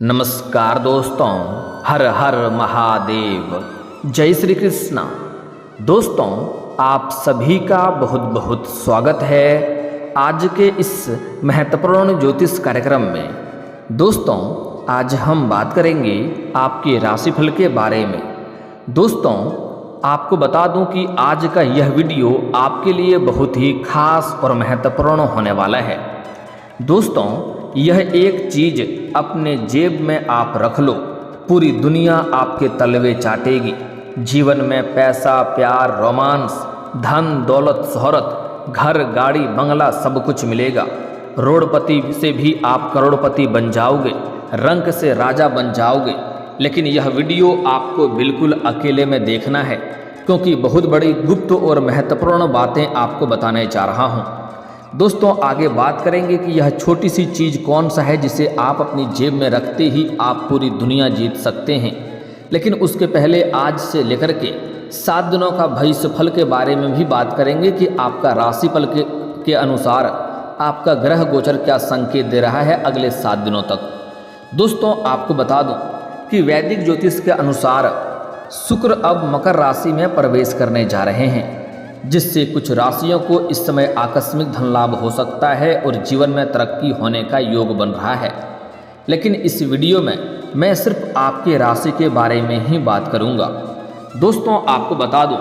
नमस्कार दोस्तों, हर हर महादेव, जय श्री कृष्णा। दोस्तों, आप सभी का बहुत बहुत स्वागत है आज के इस महत्वपूर्ण ज्योतिष कार्यक्रम में। दोस्तों, आज हम बात करेंगे आपके राशिफल के बारे में। दोस्तों, आपको बता दूं कि आज का यह वीडियो आपके लिए बहुत ही खास और महत्वपूर्ण होने वाला है। दोस्तों, यह एक चीज अपने जेब में आप रख लो, पूरी दुनिया आपके तलवे चाटेगी। जीवन में पैसा, प्यार, रोमांस, धन, दौलत, शोहरत, घर, गाड़ी, बंगला सब कुछ मिलेगा। रोडपति से भी आप करोड़पति बन जाओगे, रंक से राजा बन जाओगे। लेकिन यह वीडियो आपको बिल्कुल अकेले में देखना है, क्योंकि बहुत बड़ी गुप्त और महत्वपूर्ण बातें आपको बताने जा रहा हूँ। दोस्तों, आगे बात करेंगे कि यह छोटी सी चीज़ कौन सा है जिसे आप अपनी जेब में रखते ही आप पूरी दुनिया जीत सकते हैं। लेकिन उसके पहले आज से लेकर के 7 दिनों का भविष्यफल के बारे में भी बात करेंगे कि आपका राशिफल के अनुसार आपका ग्रह गोचर क्या संकेत दे रहा है अगले 7 दिनों तक। दोस्तों, आपको बता दूं कि वैदिक ज्योतिष के अनुसार शुक्र अब मकर राशि में प्रवेश करने जा रहे हैं, जिससे कुछ राशियों को इस समय आकस्मिक धन लाभ हो सकता है और जीवन में तरक्की होने का योग बन रहा है। लेकिन इस वीडियो में मैं सिर्फ आपके राशि के बारे में ही बात करूंगा। दोस्तों, आपको बता दूं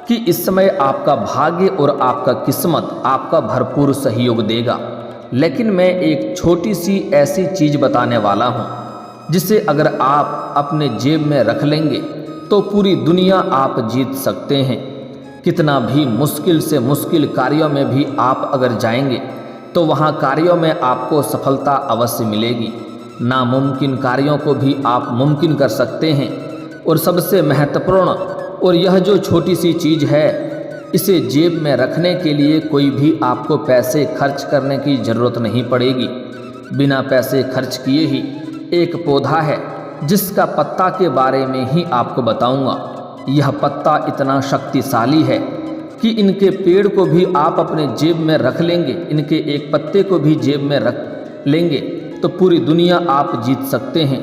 कि इस समय आपका भाग्य और आपका किस्मत आपका भरपूर सहयोग देगा। लेकिन मैं एक छोटी सी ऐसी चीज़ बताने वाला हूं जिसे अगर आप अपने जेब में रख लेंगे तो पूरी दुनिया आप जीत सकते हैं। कितना भी मुश्किल से मुश्किल कार्यों में भी आप अगर जाएंगे तो वहाँ कार्यों में आपको सफलता अवश्य मिलेगी। नामुमकिन कार्यों को भी आप मुमकिन कर सकते हैं। और सबसे महत्वपूर्ण, और यह जो छोटी सी चीज़ है, इसे जेब में रखने के लिए कोई भी आपको पैसे खर्च करने की ज़रूरत नहीं पड़ेगी। बिना पैसे खर्च किए ही एक पौधा है जिसका पत्ता के बारे में ही आपको बताऊंगा। यह पत्ता इतना शक्तिशाली है कि इनके पेड़ को भी आप अपने जेब में रख लेंगे, इनके एक पत्ते को भी जेब में रख लेंगे तो पूरी दुनिया आप जीत सकते हैं।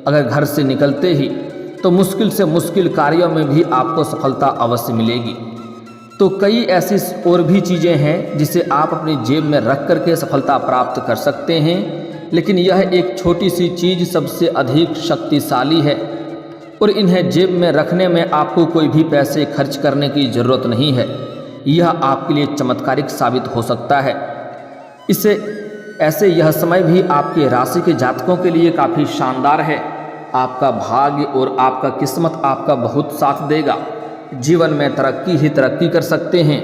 अगर घर से निकलते ही तो मुश्किल से मुश्किल कार्यों में भी आपको सफलता अवश्य मिलेगी। तो कई ऐसी और भी चीज़ें हैं जिसे आप अपनी जेब में रख करके सफलता प्राप्त कर सकते हैं, लेकिन यह एक छोटी सी चीज़ सबसे अधिक शक्तिशाली है और इन्हें जेब में रखने में आपको कोई भी पैसे खर्च करने की ज़रूरत नहीं है। यह आपके लिए चमत्कारिक साबित हो सकता है। ऐसे यह समय भी आपके राशि के जातकों के लिए काफ़ी शानदार है। आपका भाग्य और आपका किस्मत आपका बहुत साथ देगा। जीवन में तरक्की ही तरक्की कर सकते हैं।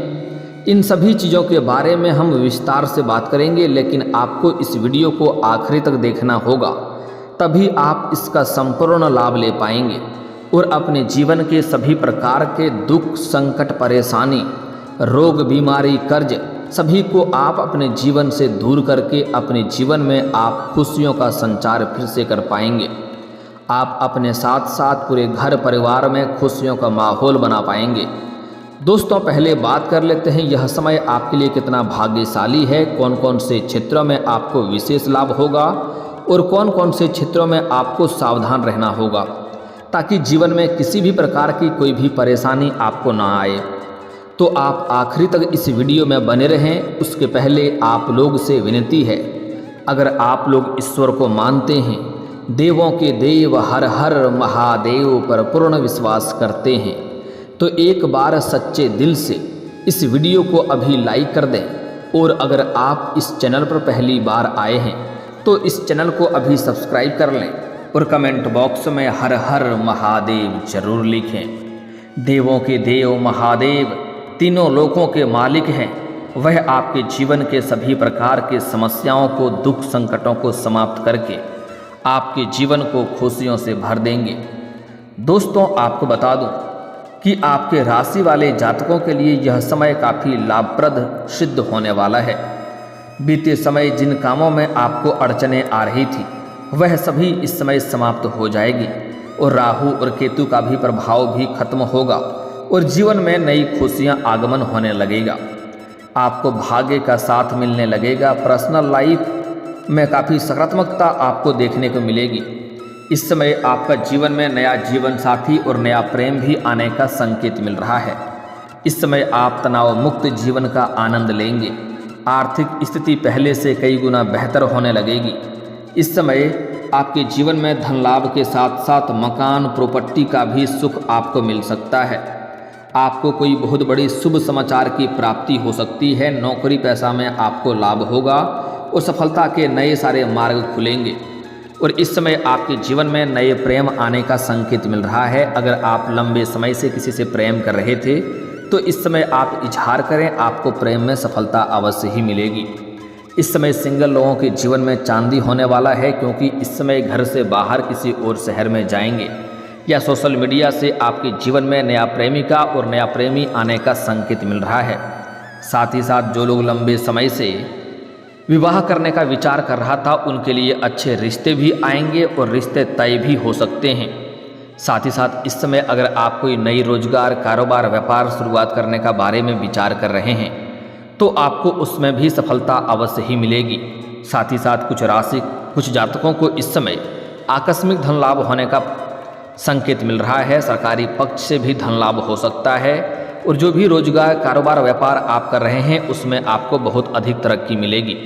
इन सभी चीज़ों के बारे में हम विस्तार से बात करेंगे, लेकिन आपको इस वीडियो को आखिरी तक देखना होगा, तभी आप इसका संपूर्ण लाभ ले पाएंगे और अपने जीवन के सभी प्रकार के दुख, संकट, परेशानी, रोग, बीमारी, कर्ज सभी को आप अपने जीवन से दूर करके अपने जीवन में आप खुशियों का संचार फिर से कर पाएंगे। आप अपने साथ साथ पूरे घर परिवार में खुशियों का माहौल बना पाएंगे। दोस्तों, पहले बात कर लेते हैं यह समय आपके लिए कितना भाग्यशाली है, कौन कौन से क्षेत्रों में आपको विशेष लाभ होगा और कौन कौन से क्षेत्रों में आपको सावधान रहना होगा, ताकि जीवन में किसी भी प्रकार की कोई भी परेशानी आपको ना आए। तो आप आखिरी तक इस वीडियो में बने रहें। उसके पहले आप लोग से विनती है, अगर आप लोग ईश्वर को मानते हैं, देवों के देव हर हर महादेव पर पूर्ण विश्वास करते हैं, तो एक बार सच्चे दिल से इस वीडियो को अभी लाइक कर दें। और अगर आप इस चैनल पर पहली बार आए हैं तो इस चैनल को अभी सब्सक्राइब कर लें और कमेंट बॉक्स में हर हर महादेव जरूर लिखें। देवों के देव महादेव तीनों लोकों के मालिक हैं। वह आपके जीवन के सभी प्रकार के समस्याओं को, दुख, संकटों को समाप्त करके आपके जीवन को खुशियों से भर देंगे। दोस्तों, आपको बता दूं कि आपके राशि वाले जातकों के लिए यह समय काफ़ी लाभप्रद सिद्ध होने वाला है। बीते समय जिन कामों में आपको अड़चनें आ रही थी वह सभी इस समय समाप्त हो जाएगी और राहु और केतु का भी प्रभाव भी खत्म होगा और जीवन में नई खुशियां आगमन होने लगेगा। आपको भाग्य का साथ मिलने लगेगा। पर्सनल लाइफ में काफ़ी सकारात्मकता आपको देखने को मिलेगी। इस समय आपका जीवन में नया जीवन साथी और नया प्रेम भी आने का संकेत मिल रहा है। इस समय आप तनाव मुक्त जीवन का आनंद लेंगे। आर्थिक स्थिति पहले से कई गुना बेहतर होने लगेगी। इस समय आपके जीवन में धन लाभ के साथ साथ मकान प्रॉपर्टी का भी सुख आपको मिल सकता है। आपको कोई बहुत बड़ी शुभ समाचार की प्राप्ति हो सकती है। नौकरी पेशा में आपको लाभ होगा और सफलता के नए सारे मार्ग खुलेंगे। और इस समय आपके जीवन में नए प्रेम आने का संकेत मिल रहा है। अगर आप लंबे समय से किसी से प्रेम कर रहे थे तो इस समय आप इजहार करें, आपको प्रेम में सफलता अवश्य ही मिलेगी। इस समय सिंगल लोगों के जीवन में चांदी होने वाला है, क्योंकि इस समय घर से बाहर किसी और शहर में जाएंगे या सोशल मीडिया से आपके जीवन में नया प्रेमिका और नया प्रेमी आने का संकेत मिल रहा है। साथ ही साथ जो लोग लंबे समय से विवाह करने का विचार कर रहा था उनके लिए अच्छे रिश्ते भी आएंगे और रिश्ते तय भी हो सकते हैं। साथ ही साथ इस समय अगर आप कोई नई रोजगार, कारोबार, व्यापार शुरुआत करने का बारे में विचार कर रहे हैं तो आपको उसमें भी सफलता अवश्य ही मिलेगी। साथ ही साथ कुछ जातकों को इस समय आकस्मिक धन लाभ होने का संकेत मिल रहा है। सरकारी पक्ष से भी धन लाभ हो सकता है और जो भी रोजगार, कारोबार, व्यापार आप कर रहे हैं उसमें आपको बहुत अधिक तरक्की मिलेगी।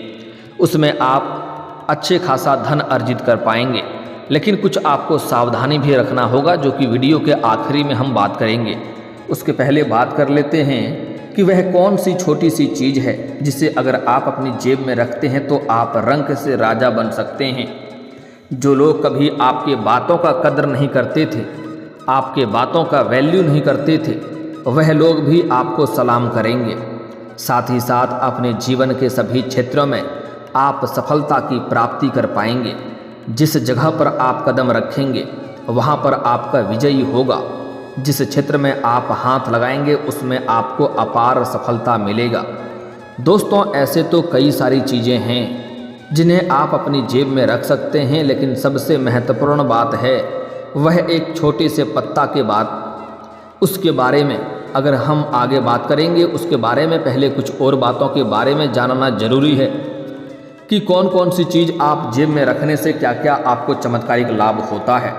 उसमें आप अच्छे खासा धन अर्जित कर पाएंगे। लेकिन कुछ आपको सावधानी भी रखना होगा, जो कि वीडियो के आखिरी में हम बात करेंगे। उसके पहले बात कर लेते हैं कि वह कौन सी छोटी सी चीज़ है जिसे अगर आप अपनी जेब में रखते हैं तो आप रंक से राजा बन सकते हैं। जो लोग कभी आपके बातों का कदर नहीं करते थे, आपके बातों का वैल्यू नहीं करते थे, वह लोग भी आपको सलाम करेंगे। साथ ही साथ अपने जीवन के सभी क्षेत्रों में आप सफलता की प्राप्ति कर पाएंगे। जिस जगह पर आप कदम रखेंगे वहाँ पर आपका विजयी होगा। जिस क्षेत्र में आप हाथ लगाएंगे उसमें आपको अपार सफलता मिलेगा। दोस्तों, ऐसे तो कई सारी चीज़ें हैं जिन्हें आप अपनी जेब में रख सकते हैं, लेकिन सबसे महत्वपूर्ण बात है वह एक छोटे से पत्ता के बाद उसके बारे में अगर हम आगे बात करेंगे, उसके बारे में पहले कुछ और बातों के बारे में जानना जरूरी है कि कौन कौन सी चीज़ आप जेब में रखने से क्या क्या आपको चमत्कारिक लाभ होता है।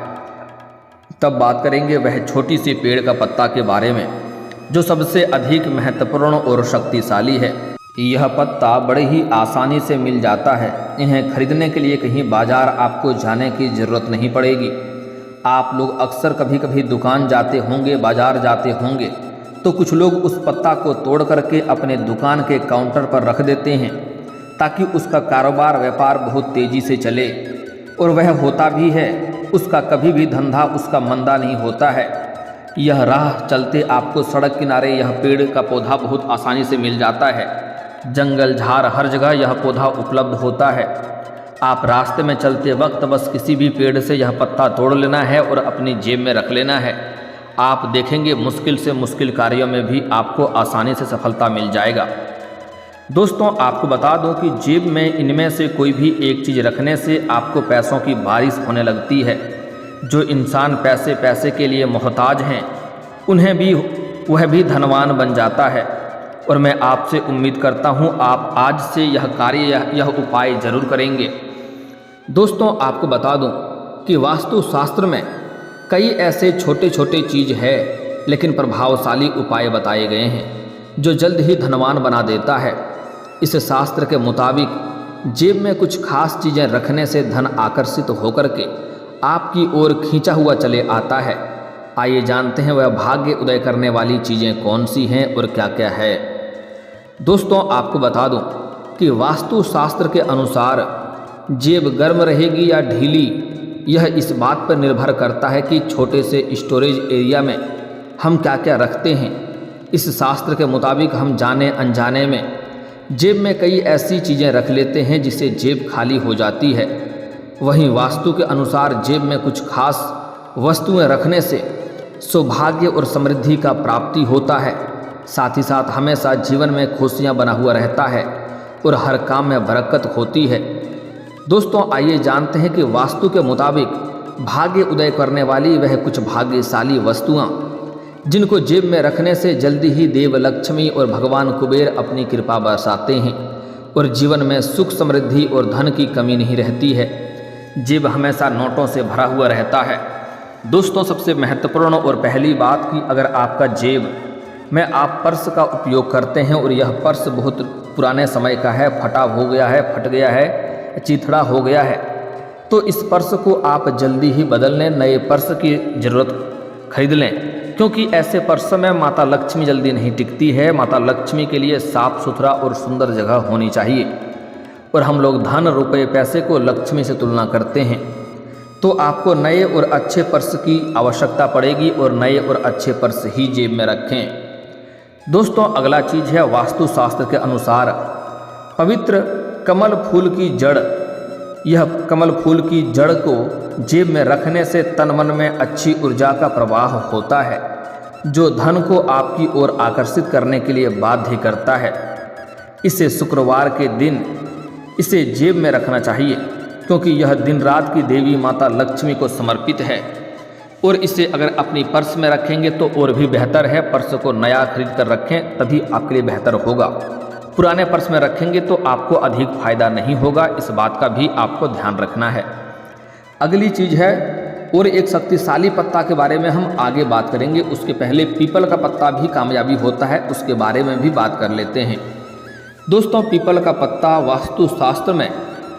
तब बात करेंगे वह छोटी सी पेड़ का पत्ता के बारे में जो सबसे अधिक महत्वपूर्ण और शक्तिशाली है। यह पत्ता बड़े ही आसानी से मिल जाता है। इन्हें खरीदने के लिए कहीं बाजार आपको जाने की ज़रूरत नहीं पड़ेगी। आप लोग अक्सर कभी कभी दुकान जाते होंगे, बाजार जाते होंगे, तो कुछ लोग उस पत्ता को तोड़ करके अपने दुकान के काउंटर पर रख देते हैं ताकि उसका कारोबार, व्यापार बहुत तेज़ी से चले। और वह होता भी है, उसका कभी भी धंधा उसका मंदा नहीं होता है। यह राह चलते आपको सड़क किनारे यह पेड़ का पौधा बहुत आसानी से मिल जाता है। जंगल झाड़ हर जगह यह पौधा उपलब्ध होता है। आप रास्ते में चलते वक्त बस किसी भी पेड़ से यह पत्ता तोड़ लेना है और अपनी जेब में रख लेना है। आप देखेंगे मुश्किल से मुश्किल कार्यों में भी आपको आसानी से सफलता मिल जाएगा। दोस्तों, आपको बता दूं कि जेब में इनमें से कोई भी एक चीज़ रखने से आपको पैसों की बारिश होने लगती है। जो इंसान पैसे के लिए मोहताज हैं वह भी धनवान बन जाता है। और मैं आपसे उम्मीद करता हूं आप आज से यह उपाय जरूर करेंगे। दोस्तों, आपको बता दूं कि वास्तुशास्त्र में कई ऐसे छोटे छोटे चीज़ है लेकिन प्रभावशाली उपाय बताए गए हैं जो जल्द ही धनवान बना देता है। इस शास्त्र के मुताबिक जेब में कुछ खास चीज़ें रखने से धन आकर्षित होकर के आपकी ओर खींचा हुआ चले आता है। आइए जानते हैं वह भाग्य उदय करने वाली चीज़ें कौन सी हैं और क्या क्या है। दोस्तों, आपको बता दूं कि वास्तुशास्त्र के अनुसार जेब गर्म रहेगी या ढीली, यह इस बात पर निर्भर करता है कि छोटे से स्टोरेज एरिया में हम क्या क्या रखते हैं। इस शास्त्र के मुताबिक हम जाने अनजाने में जेब में कई ऐसी चीज़ें रख लेते हैं जिससे जेब खाली हो जाती है। वहीं वास्तु के अनुसार जेब में कुछ खास वस्तुएं रखने से सौभाग्य और समृद्धि का प्राप्ति होता है। साथ ही साथ हमेशा जीवन में खुशियां बना हुआ रहता है और हर काम में बरकत होती है। दोस्तों, आइए जानते हैं कि वास्तु के मुताबिक भाग्य उदय करने वाली वह कुछ भाग्यशाली वस्तुआं जिनको जेब में रखने से जल्दी ही देव लक्ष्मी और भगवान कुबेर अपनी कृपा बरसाते हैं और जीवन में सुख समृद्धि और धन की कमी नहीं रहती है। जेब हमेशा नोटों से भरा हुआ रहता है। दोस्तों, सबसे महत्वपूर्ण और पहली बात कि अगर आपका जेब में आप पर्स का उपयोग करते हैं और यह पर्स बहुत पुराने समय का है, फटा हो गया है, फट गया है, चिथड़ा हो गया है, तो इस पर्स को आप जल्दी ही बदल लें, नए पर्स की ज़रूरत खरीद लें, क्योंकि ऐसे पर्स में माता लक्ष्मी जल्दी नहीं टिकती है। माता लक्ष्मी के लिए साफ सुथरा और सुंदर जगह होनी चाहिए। और हम लोग धन, रुपए, पैसे को लक्ष्मी से तुलना करते हैं, तो आपको नए और अच्छे पर्स की आवश्यकता पड़ेगी और नए और अच्छे पर्स ही जेब में रखें। दोस्तों, अगला चीज़ है वास्तुशास्त्र के अनुसार पवित्र कमल फूल की जड़। यह कमल फूल की जड़ को जेब में रखने से तन मन में अच्छी ऊर्जा का प्रवाह होता है, जो धन को आपकी ओर आकर्षित करने के लिए बाध्य करता है। इसे शुक्रवार के दिन इसे जेब में रखना चाहिए, क्योंकि यह दिन रात की देवी माता लक्ष्मी को समर्पित है। और इसे अगर अपनी पर्स में रखेंगे तो और भी बेहतर है। पर्स को नया खरीद कर रखें, तभी आपके लिए बेहतर होगा। पुराने पर्स में रखेंगे तो आपको अधिक फायदा नहीं होगा। इस बात का भी आपको ध्यान रखना है। अगली चीज़ है, और एक शक्तिशाली पत्ता के बारे में हम आगे बात करेंगे। उसके पहले पीपल का पत्ता भी कामयाबी होता है, उसके बारे में भी बात कर लेते हैं। दोस्तों, पीपल का पत्ता वास्तुशास्त्र में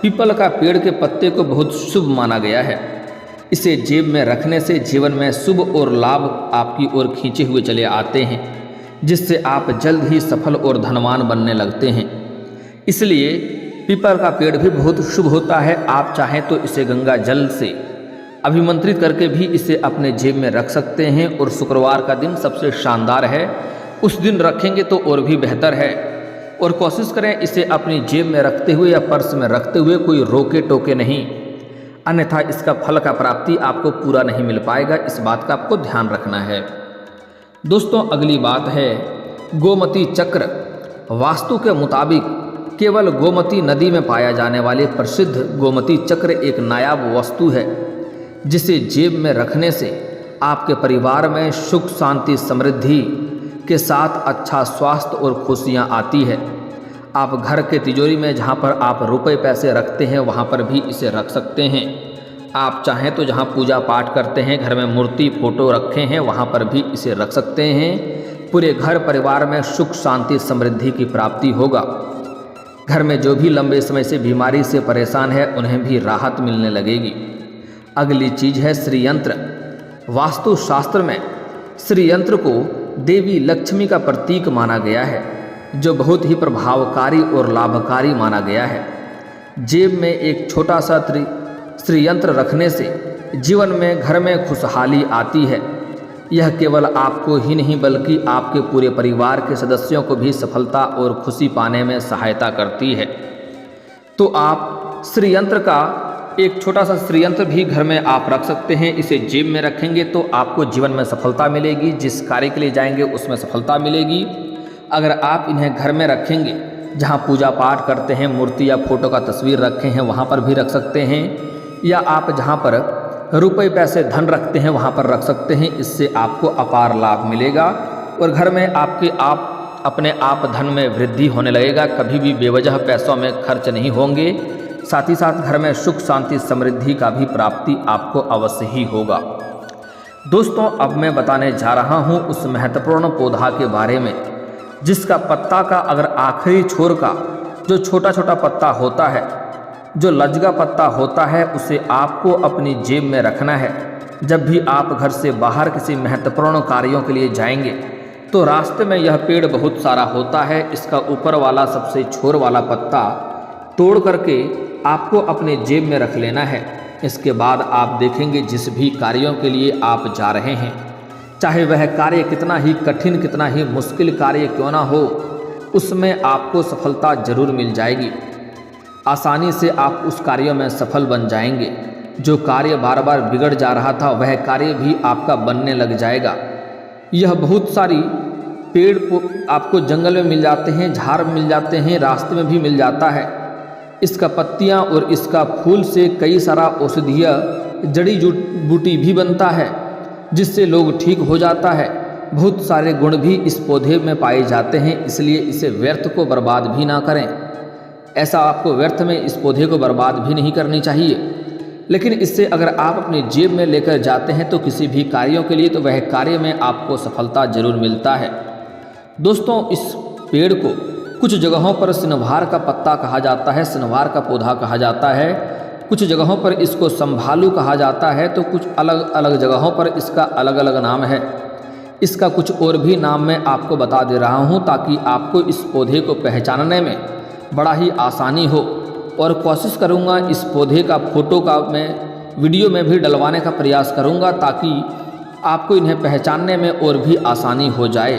पीपल का पेड़ के पत्ते को बहुत शुभ माना गया है। इसे जेब में रखने से जीवन में शुभ और लाभ आपकी ओर खींचे हुए चले आते हैं, जिससे आप जल्द ही सफल और धनवान बनने लगते हैं। इसलिए पीपल का पेड़ भी बहुत शुभ होता है। आप चाहें तो इसे गंगा जल से अभिमंत्रित करके भी इसे अपने जेब में रख सकते हैं। और शुक्रवार का दिन सबसे शानदार है, उस दिन रखेंगे तो और भी बेहतर है। और कोशिश करें इसे अपनी जेब में रखते हुए या पर्स में रखते हुए कोई रोके टोके नहीं, अन्यथा इसका फल का प्राप्ति आपको पूरा नहीं मिल पाएगा। इस बात का आपको ध्यान रखना है। दोस्तों, अगली बात है गोमती चक्र। वास्तु के मुताबिक केवल गोमती नदी में पाया जाने वाले प्रसिद्ध गोमती चक्र एक नायाब वस्तु है, जिसे जेब में रखने से आपके परिवार में सुख, शांति, समृद्धि के साथ अच्छा स्वास्थ्य और खुशियाँ आती है। आप घर के तिजोरी में जहाँ पर आप रुपए पैसे रखते हैं वहाँ पर भी इसे रख सकते हैं। आप चाहें तो जहाँ पूजा पाठ करते हैं, घर में मूर्ति, फोटो रखे हैं, वहाँ पर भी इसे रख सकते हैं। पूरे घर परिवार में सुख, शांति, समृद्धि की प्राप्ति होगा। घर में जो भी लंबे समय से बीमारी से परेशान है उन्हें भी राहत मिलने लगेगी। अगली चीज़ है श्रीयंत्र। वास्तुशास्त्र में श्रीयंत्र को देवी लक्ष्मी का प्रतीक माना गया है, जो बहुत ही प्रभावकारी और लाभकारी माना गया है। जेब में एक छोटा सा श्रीयंत्र रखने से जीवन में, घर में खुशहाली आती है। यह केवल आपको ही नहीं बल्कि आपके पूरे परिवार के सदस्यों को भी सफलता और खुशी पाने में सहायता करती है। तो आप श्रीयंत्र का एक छोटा सा श्रीयंत्र भी घर में आप रख सकते हैं। इसे जेब में रखेंगे तो आपको जीवन में सफलता मिलेगी। जिस कार्य के लिए जाएंगे उसमें सफलता मिलेगी। अगर आप इन्हें घर में रखेंगे, जहाँ पूजा पाठ करते हैं, मूर्ति या फोटो का तस्वीर रखे हैं वहाँ पर भी रख सकते हैं, या आप जहाँ पर रुपए पैसे धन रखते हैं वहाँ पर रख सकते हैं। इससे आपको अपार लाभ मिलेगा और घर में अपने आप धन में वृद्धि होने लगेगा। कभी भी बेवजह पैसों में खर्च नहीं होंगे। साथ ही साथ घर में सुख, शांति, समृद्धि का भी प्राप्ति आपको अवश्य ही होगा। दोस्तों, अब मैं बताने जा रहा हूँ उस महत्वपूर्ण पौधा के बारे में, जिसका पत्ता का अगर आखिरी छोर का जो छोटा छोटा पत्ता होता है, जो लजगा पत्ता होता है, उसे आपको अपनी जेब में रखना है। जब भी आप घर से बाहर किसी महत्वपूर्ण कार्यों के लिए जाएंगे तो रास्ते में यह पेड़ बहुत सारा होता है। इसका ऊपर वाला सबसे छोर वाला पत्ता तोड़ करके आपको अपने जेब में रख लेना है। इसके बाद आप देखेंगे जिस भी कार्यों के लिए आप जा रहे हैं, चाहे वह कार्य कितना ही कठिन, कितना ही मुश्किल कार्य क्यों ना हो, उसमें आपको सफलता जरूर मिल जाएगी। आसानी से आप उस कार्य में सफल बन जाएंगे। जो कार्य बार बार बिगड़ जा रहा था वह कार्य भी आपका बनने लग जाएगा। यह बहुत सारी पेड़ आपको जंगल में मिल जाते हैं, झाड़ मिल जाते हैं, रास्ते में भी मिल जाता है। इसका पत्तियां और इसका फूल से कई सारा औषधीय जड़ी बूटी भी बनता है, जिससे लोग ठीक हो जाता है। बहुत सारे गुण भी इस पौधे में पाए जाते हैं, इसलिए इसे व्यर्थ को बर्बाद भी ना करें। ऐसा आपको व्यर्थ में इस पौधे को बर्बाद भी नहीं करनी चाहिए। लेकिन इससे अगर आप अपनी जेब में लेकर जाते हैं तो किसी भी कार्यों के लिए, तो वह कार्य में आपको सफलता जरूर मिलता है। दोस्तों, इस पेड़ को कुछ जगहों पर सिनवार का पत्ता कहा जाता है, सिनवार का पौधा कहा जाता है, कुछ जगहों पर इसको संभालू कहा जाता है, तो कुछ अलग अलग जगहों पर इसका अलग अलग नाम है। इसका कुछ और भी नाम मैं आपको बता दे रहा हूँ ताकि आपको इस पौधे को पहचानने में बड़ा ही आसानी हो, और कोशिश करूँगा इस पौधे का फोटो का मैं वीडियो में भी डलवाने का प्रयास करूँगा ताकि आपको इन्हें पहचानने में और भी आसानी हो जाए।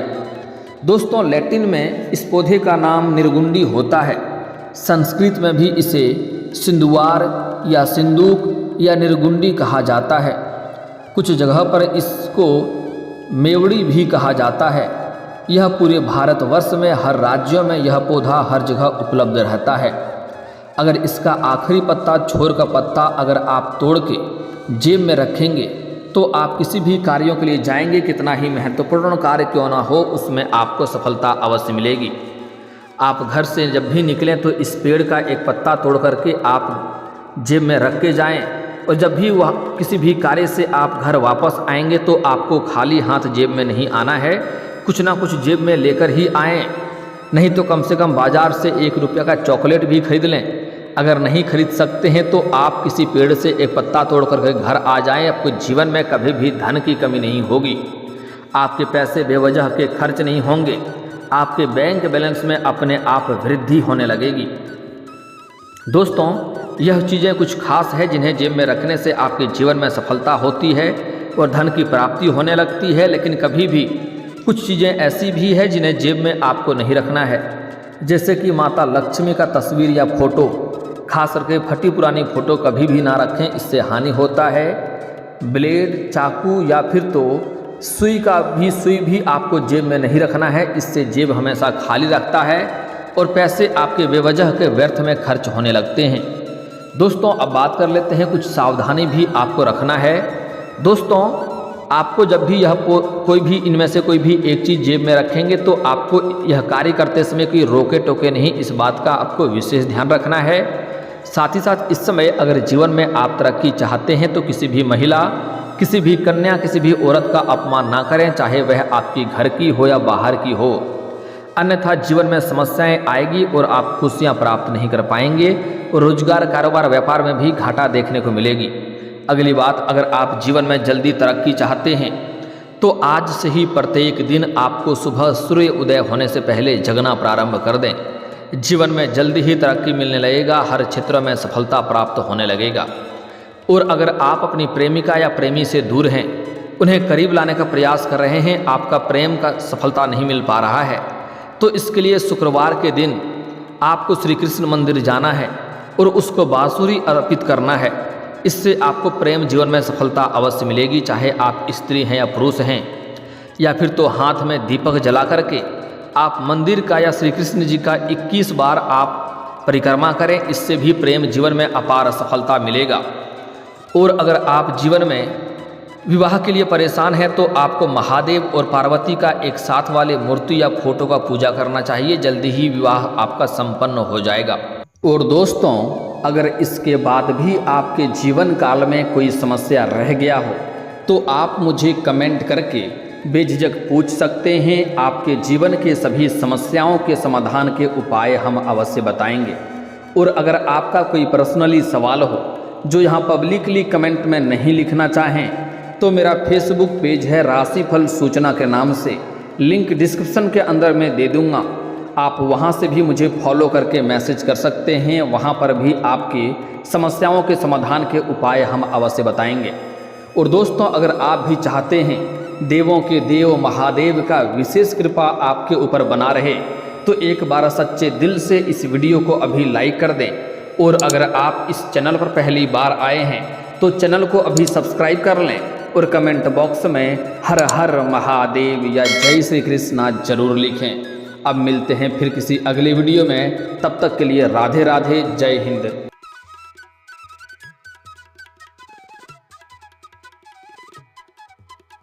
दोस्तों, लैटिन में इस पौधे का नाम निर्गुंडी होता है। संस्कृत में भी इसे सिंदुवार या सिंदूक या निर्गुंडी कहा जाता है। कुछ जगह पर इसको मेवड़ी भी कहा जाता है। यह पूरे भारतवर्ष में हर राज्यों में यह पौधा हर जगह उपलब्ध रहता है। अगर इसका आखिरी पत्ता, छोर का पत्ता अगर आप तोड़ के जेब में रखेंगे तो आप किसी भी कार्यों के लिए जाएंगे, कितना ही महत्वपूर्ण कार्य क्यों ना हो, उसमें आपको सफलता अवश्य मिलेगी। आप घर से जब भी निकलें तो इस पेड़ का एक पत्ता तोड़ करके आप जेब में रख के जाएं, और जब भी वह किसी भी कार्य से आप घर वापस आएंगे तो आपको खाली हाथ जेब में नहीं आना है, कुछ ना कुछ जेब में लेकर ही आएँ। नहीं तो कम से कम बाज़ार से 1 रुपये का चॉकलेट भी खरीद लें। अगर नहीं खरीद सकते हैं तो आप किसी पेड़ से एक पत्ता तोड़ करके घर आ जाएं। आपको जीवन में कभी भी धन की कमी नहीं होगी, आपके पैसे बेवजह के खर्च नहीं होंगे, आपके बैंक बैलेंस में अपने आप वृद्धि होने लगेगी। दोस्तों, यह चीज़ें कुछ खास है जिन्हें जेब में रखने से आपके जीवन में सफलता होती है और धन की प्राप्ति होने लगती है। लेकिन कभी भी कुछ चीज़ें ऐसी भी है जिन्हें जेब में आपको नहीं रखना है, जैसे कि माता लक्ष्मी का तस्वीर या फोटो, खास करके फटी पुरानी फोटो कभी भी ना रखें, इससे हानि होता है। ब्लेड, चाकू या फिर तो सुई भी आपको जेब में नहीं रखना है, इससे जेब हमेशा खाली रखता है और पैसे आपके बेवजह के व्यर्थ में खर्च होने लगते हैं। दोस्तों, अब बात कर लेते हैं, कुछ सावधानी भी आपको रखना है। दोस्तों, आपको जब भी यह कोई भी इनमें से कोई भी एक चीज़ जेब में रखेंगे तो आपको यह कार्य करते समय कोई रोके टोके नहीं, इस बात का आपको विशेष ध्यान रखना है। साथ ही साथ इस समय अगर जीवन में आप तरक्की चाहते हैं तो किसी भी महिला, किसी भी कन्या, किसी भी औरत का अपमान ना करें, चाहे वह आपकी घर की हो या बाहर की हो, अन्यथा जीवन में समस्याएं आएगी और आप खुशियां प्राप्त नहीं कर पाएंगे और रोजगार, कारोबार, व्यापार में भी घाटा देखने को मिलेगी। अगली बात, अगर आप जीवन में जल्दी तरक्की चाहते हैं तो आज से ही प्रत्येक दिन आपको सुबह सूर्य उदय होने से पहले जगना प्रारंभ कर दें। जीवन में जल्दी ही तरक्की मिलने लगेगा, हर क्षेत्र में सफलता प्राप्त होने लगेगा। और अगर आप अपनी प्रेमिका या प्रेमी से दूर हैं, उन्हें करीब लाने का प्रयास कर रहे हैं, आपका प्रेम का सफलता नहीं मिल पा रहा है, तो इसके लिए शुक्रवार के दिन आपको श्री कृष्ण मंदिर जाना है और उसको बांसुरी अर्पित करना है। इससे आपको प्रेम जीवन में सफलता अवश्य मिलेगी, चाहे आप स्त्री हैं या पुरुष हैं। या फिर तो हाथ में दीपक जला करके आप मंदिर का या श्री कृष्ण जी का 21 बार आप परिक्रमा करें, इससे भी प्रेम जीवन में अपार सफलता मिलेगा। और अगर आप जीवन में विवाह के लिए परेशान हैं तो आपको महादेव और पार्वती का एक साथ वाले मूर्ति या फोटो का पूजा करना चाहिए, जल्दी ही विवाह आपका संपन्न हो जाएगा। और दोस्तों, अगर इसके बाद भी आपके जीवन काल में कोई समस्या रह गया हो तो आप मुझे कमेंट करके बेझिझक पूछ सकते हैं। आपके जीवन के सभी समस्याओं के समाधान के उपाय हम अवश्य बताएंगे। और अगर आपका कोई पर्सनली सवाल हो जो यहाँ पब्लिकली कमेंट में नहीं लिखना चाहें तो मेरा फेसबुक पेज है राशिफल सूचना के नाम से, लिंक डिस्क्रिप्शन के अंदर मैं दे दूँगा। आप वहाँ से भी मुझे फॉलो करके मैसेज कर सकते हैं, वहाँ पर भी आपकी समस्याओं के समाधान के उपाय हम अवश्य बताएंगे। और दोस्तों, अगर आप भी चाहते हैं देवों के देव महादेव का विशेष कृपा आपके ऊपर बना रहे तो एक बार सच्चे दिल से इस वीडियो को अभी लाइक कर दें। और अगर आप इस चैनल पर पहली बार आए हैं तो चैनल को अभी सब्सक्राइब कर लें और कमेंट बॉक्स में हर हर महादेव या जय श्री कृष्णा जरूर लिखें। अब मिलते हैं फिर किसी अगले वीडियो में, तब तक के लिए राधे राधे, जय हिंद।